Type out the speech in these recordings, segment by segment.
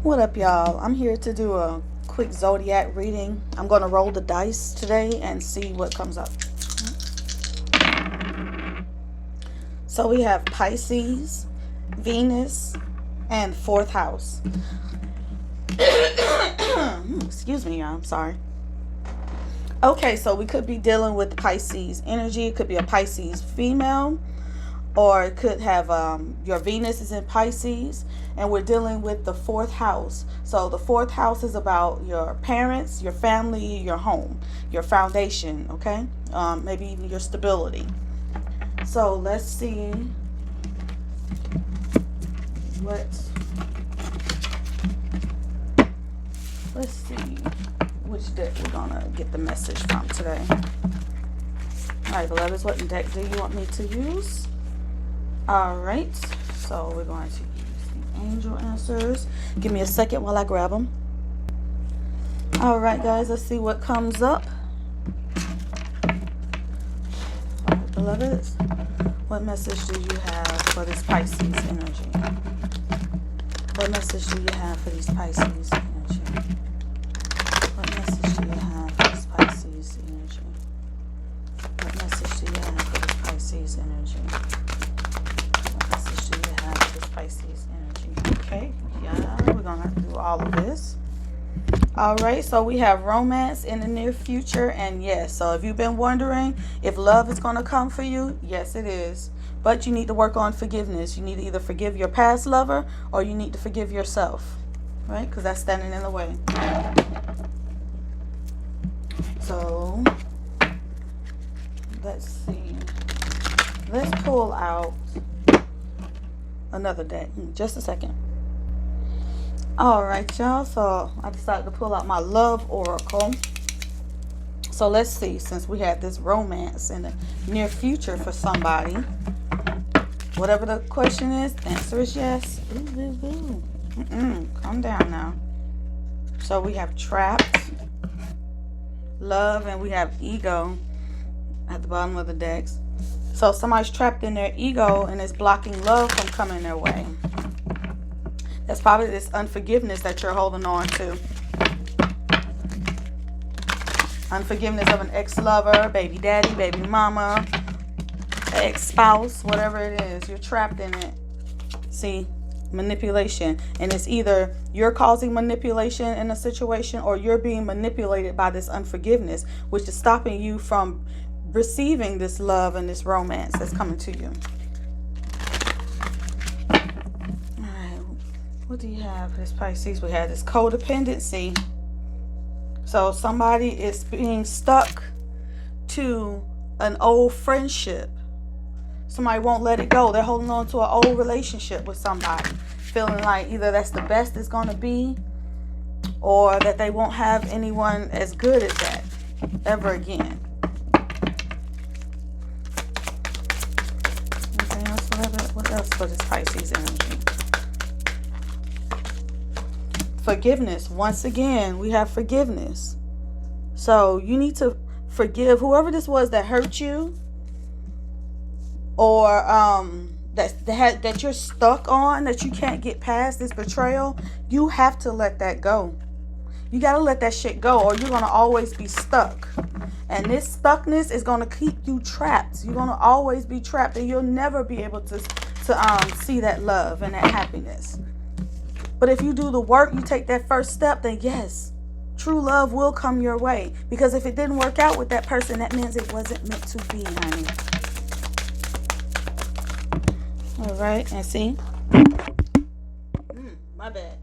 What up, y'all? I'm here to do a quick zodiac reading. I'm going to roll the dice today and see what comes up. So we have Pisces, Venus, and fourth house. Excuse me, y'all. I'm sorry. Okay, so we could be dealing with Pisces energy. It could be a Pisces female, or it could have your Venus is in Pisces, and we're dealing with the fourth house. So the fourth house is about your parents, your family, your home, your foundation, okay? Maybe even your stability. So let's see let's see which deck we're gonna get the message from today. All right, beloveds, what deck do you want me to use? All right, so we're going to use the angel answers. Give me a second while I grab them. All right, guys, let's see what comes up. All right, beloveds, what message do you have for this Pisces energy? What message do you have for these Pisces energy? What message do you have for this Pisces energy? What message do you have for this Pisces energy? Pisces energy. Okay, yeah, we're gonna have to do all of this. All right, so we have romance in the near future, and yes, so if you've been wondering if love is gonna come for you, yes, it is. But you need to work on forgiveness. You need to either forgive your past lover or you need to forgive yourself, right? Because that's standing in the way. So let's see. Let's pull out another deck. Just a second. All right, y'all. So I decided to pull out my love oracle. So let's see. Since we had this romance in the near future for somebody, whatever the question is, the answer is yes. Calm down now. So we have trapped, love, and we have ego at the bottom of the decks. So somebody's trapped in their ego and is blocking love from coming their way. That's probably this unforgiveness that you're holding on to. Unforgiveness of an ex-lover, baby daddy, baby mama, ex-spouse, whatever it is. You're trapped in it. See, manipulation. And it's either you're causing manipulation in a situation or you're being manipulated by this unforgiveness, which is stopping you from receiving this love and this romance that's coming to you. All right, what do you have for this Pisces? We have this codependency. So somebody is being stuck to an old friendship. Somebody won't let it go. They're holding on to an old relationship with somebody, feeling like either that's the best it's going to be or that they won't have anyone as good as that ever again. What else for this Pisces energy? Forgiveness. Once again, we have forgiveness. So you need to forgive whoever this was that hurt you, or that you're stuck on, that you can't get past this betrayal. You have to let that go. You got to let that shit go, or you're going to always be stuck. And this stuckness is going to keep you trapped. You're going to always be trapped, and you'll never be able to see that love and that happiness. But if you do the work, you take that first step, then yes, true love will come your way. Because if it didn't work out with that person, that means it wasn't meant to be, honey. All right, and see? My bad.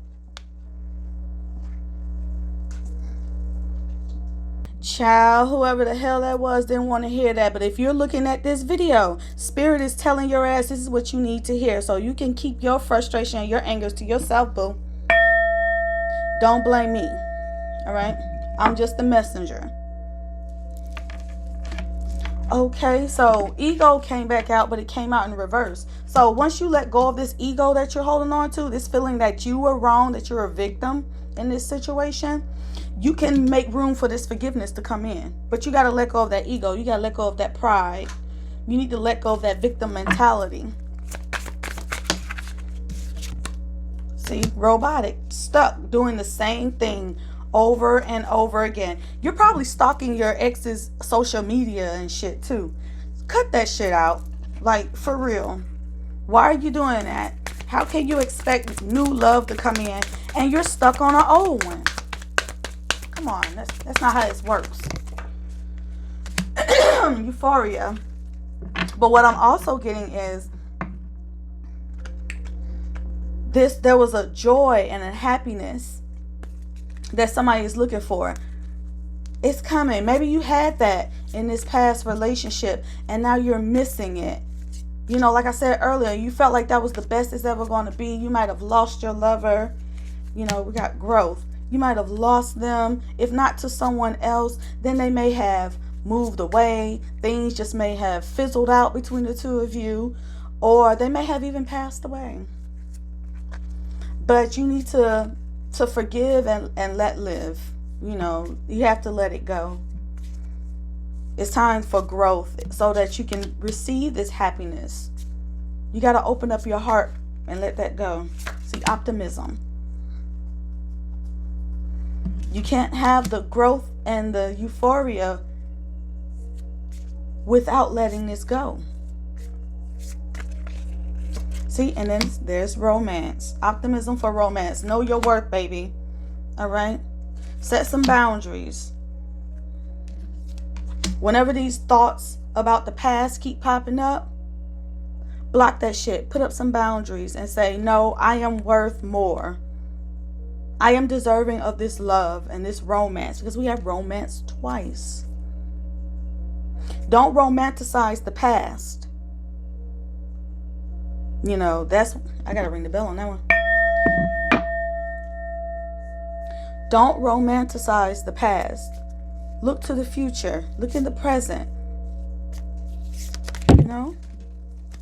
Child, whoever the hell that was didn't want to hear that. But if you're looking at this video, Spirit is telling your ass this is what you need to hear. So you can keep your frustration and your angers to yourself, boo. Don't blame me. All right? I'm just the messenger. Okay, so ego came back out, but it came out in reverse. So once you let go of this ego that you're holding on to, this feeling that you were wrong, that you're a victim in this situation, you can make room for this forgiveness to come in. But you got to let go of that ego. You got to let go of that pride. You need to let go of that victim mentality. See, robotic, stuck, doing the same thing over and over again. You're probably stalking your ex's social media and shit too. Cut that shit out. Like, for real. Why are you doing that? How can you expect new love to come in and you're stuck on an old one? Come on, that's not how this works. Euphoria. But what I'm also getting is there was a joy and a happiness that somebody is looking for. It's coming. Maybe you had that in this past relationship and now you're missing it. You know, like I said earlier, you felt like that was the best it's ever going to be. You might have lost your lover. You know, we got growth. You might have lost them. If not to someone else, then they may have moved away. Things just may have fizzled out between the two of you. Or they may have even passed away. But you need to forgive and let live. You know, you have to let it go. It's time for growth so that you can receive this happiness. You got to open up your heart and let that go. See, optimism. You can't have the growth and the euphoria without letting this go. See, and then there's romance. Optimism for romance. Know your worth, baby. All right? Set some boundaries. Whenever these thoughts about the past keep popping up, block that shit. Put up some boundaries and say, no, I am worth more. I am deserving of this love and this romance, because we have romance twice. Don't romanticize the past. You know, I gotta ring the bell on that one. Don't romanticize the past. Look to the future. Look in the present. You know?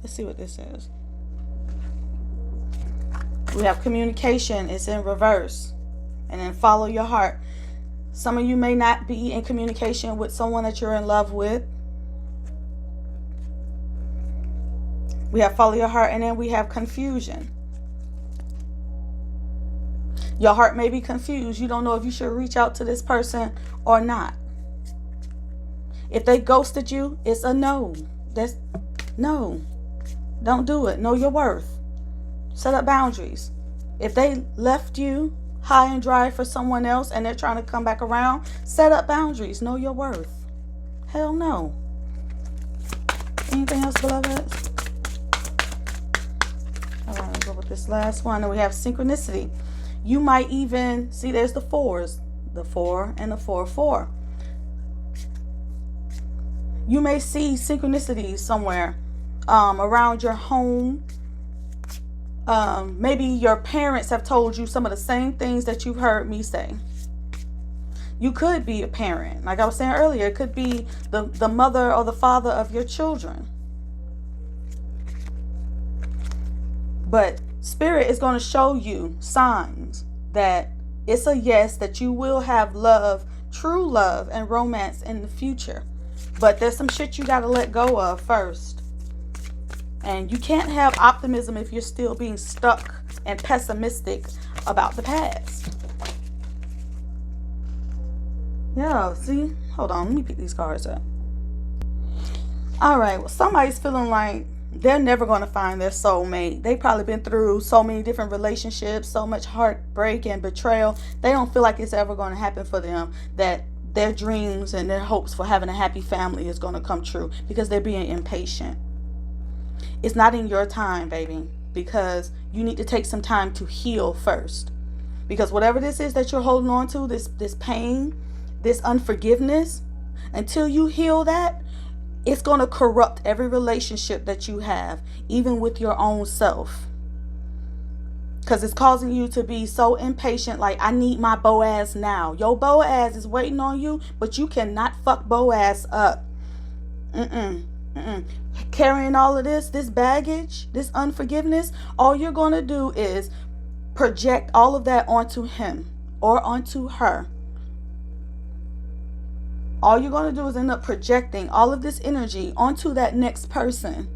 Let's see what this is. We have communication. It's in reverse. And then follow your heart. Some of you may not be in communication with someone that you're in love with. We have follow your heart, and then we have confusion. Your heart may be confused. You don't know if you should reach out to this person or not. If they ghosted you, it's a no. That's no. Don't do it. Know your worth. Set up boundaries. If they left you high and dry for someone else and they're trying to come back around, set up boundaries. Know your worth. Hell no. Anything else, beloved? All right, let's go with this last one. And we have synchronicity. You might even see there's the fours. The 4 and the 4-4. You may see synchronicities somewhere around your home. Maybe your parents have told you some of the same things that you've heard me say. You could be a parent. Like I was saying earlier, it could be the mother or the father of your children. But Spirit is going to show you signs that it's a yes, that you will have love, true love and romance in the future. But there's some shit you got to let go of first. And you can't have optimism if you're still being stuck and pessimistic about the past. Yeah, see? Hold on, let me pick these cards up. All right, well, somebody's feeling like they're never going to find their soulmate. They've probably been through so many different relationships, so much heartbreak and betrayal. They don't feel like it's ever going to happen for them, that their dreams and their hopes for having a happy family is going to come true, because they're being impatient. It's not in your time, baby, because you need to take some time to heal first. Because whatever this is that you're holding on to, this pain, this unforgiveness, until you heal that, it's going to corrupt every relationship that you have, even with your own self. Because it's causing you to be so impatient, like, I need my Boaz now. Your Boaz is waiting on you, but you cannot fuck Boaz up. Carrying all of this baggage, this unforgiveness, all you're going to do is project all of that onto him or onto her. All you're going to do is end up projecting all of this energy onto that next person.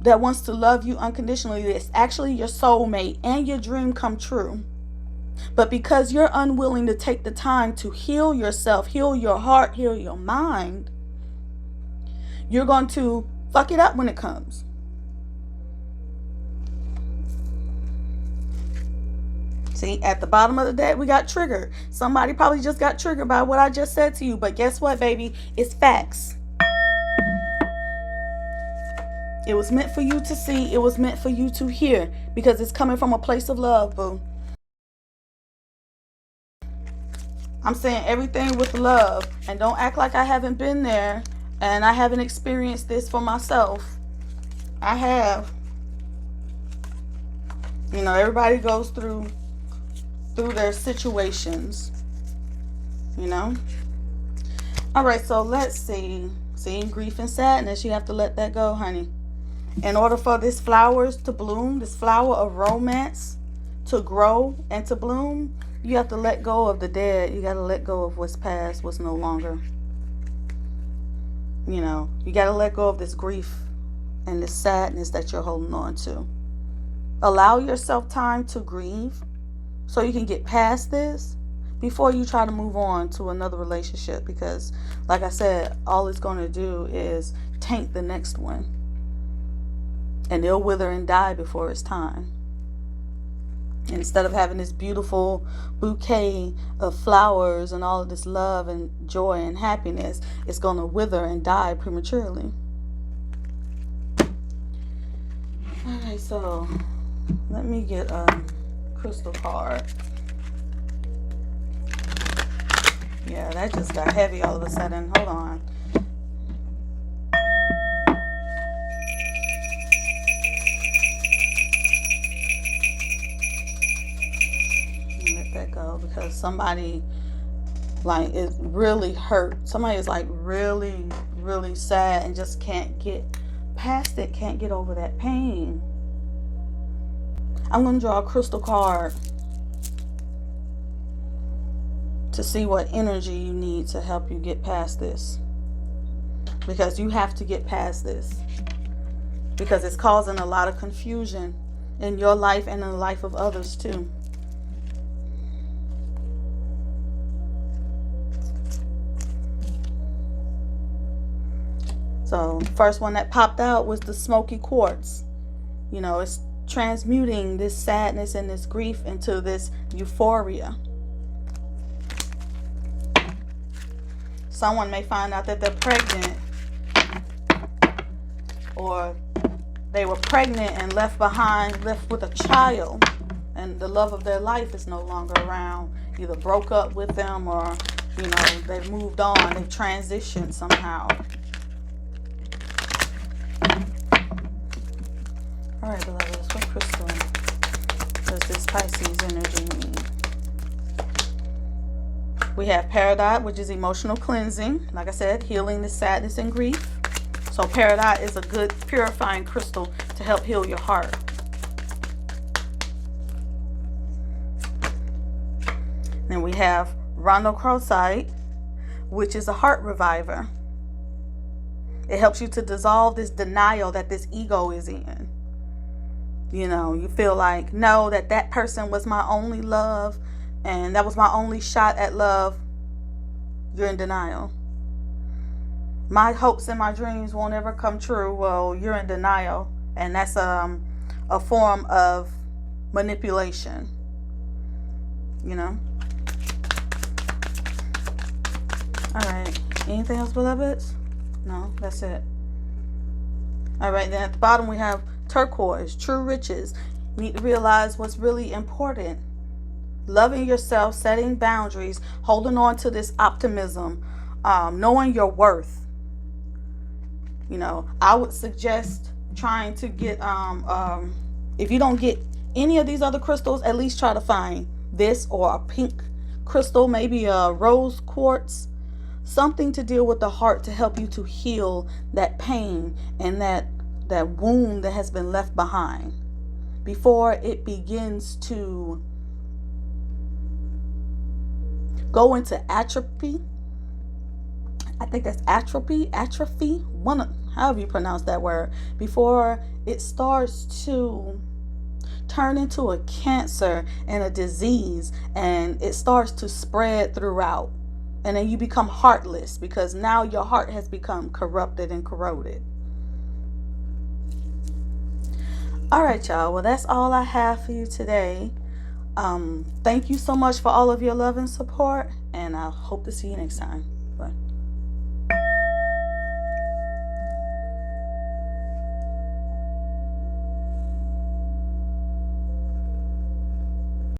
that wants to love you unconditionally. It's actually your soulmate and your dream come true. But because you're unwilling to take the time to heal yourself, heal your heart, heal your mind, you're going to fuck it up when it comes. See, at the bottom of the deck, we got triggered. Somebody probably just got triggered by what I just said to you. But guess what, baby? It's facts. It was meant for you to see. It was meant for you to hear. Because it's coming from a place of love, boo. I'm saying everything with love. And don't act like I haven't been there. And I haven't experienced this for myself. I have. You know, everybody goes through their situations, you know. All right, so let's see. Grief and sadness, you have to let that go, honey. In order for this flowers to bloom, this flower of romance to grow and to bloom, you have to let go of the dead. You got to let go of what's past, what's no longer. You know, you got to let go of this grief and this sadness that you're holding on to. Allow yourself time to grieve, so you can get past this before you try to move on to another relationship. Because, like I said, all it's going to do is taint the next one. And they'll wither and die before it's time. Instead of having this beautiful bouquet of flowers and all of this love and joy and happiness, it's going to wither and die prematurely. Alright, so let me get crystal card. Yeah, that just got heavy all of a sudden. Hold on. Let that go, because somebody like is really hurt. Somebody is like really, really sad and just can't get past it, can't get over that pain. I'm going to draw a crystal card to see what energy you need to help you get past this. Because you have to get past this. Because it's causing a lot of confusion in your life and in the life of others too. So, first one that popped out was the smoky quartz. You know, it's transmuting this sadness and this grief into this euphoria. Someone may find out that they're pregnant, or they were pregnant and left with a child, and the love of their life is no longer around. Either broke up with them, or, you know, they've moved on, they've transitioned somehow. All right, beloveds, what crystal does this Pisces energy mean? We have Peridot, which is emotional cleansing. Like I said, healing the sadness and grief. So Peridot is a good purifying crystal to help heal your heart. Then we have Rhodochrosite, which is a heart reviver. It helps you to dissolve this denial that this ego is in. You know, you feel like, no, that person was my only love and that was my only shot at love. You're in denial. My hopes and my dreams won't ever come true. Well, you're in denial. And that's a form of manipulation. You know? Alright. Anything else, beloveds? No, that's it. Alright, then at the bottom we have turquoise, true riches. You need to realize what's really important. Loving yourself, setting boundaries, holding on to this optimism, knowing your worth. You know, I would suggest trying to get, if you don't get any of these other crystals, at least try to find this or a pink crystal, maybe a rose quartz, something to deal with the heart to help you to heal that pain and that wound that has been left behind before it begins to go into atrophy. I think that's atrophy. however you pronounce that word, before it starts to turn into a cancer and a disease, and it starts to spread throughout. And then you become heartless because now your heart has become corrupted and corroded. All right, y'all. Well, that's all I have for you today. Thank you so much for all of your love and support, and I hope to see you next time.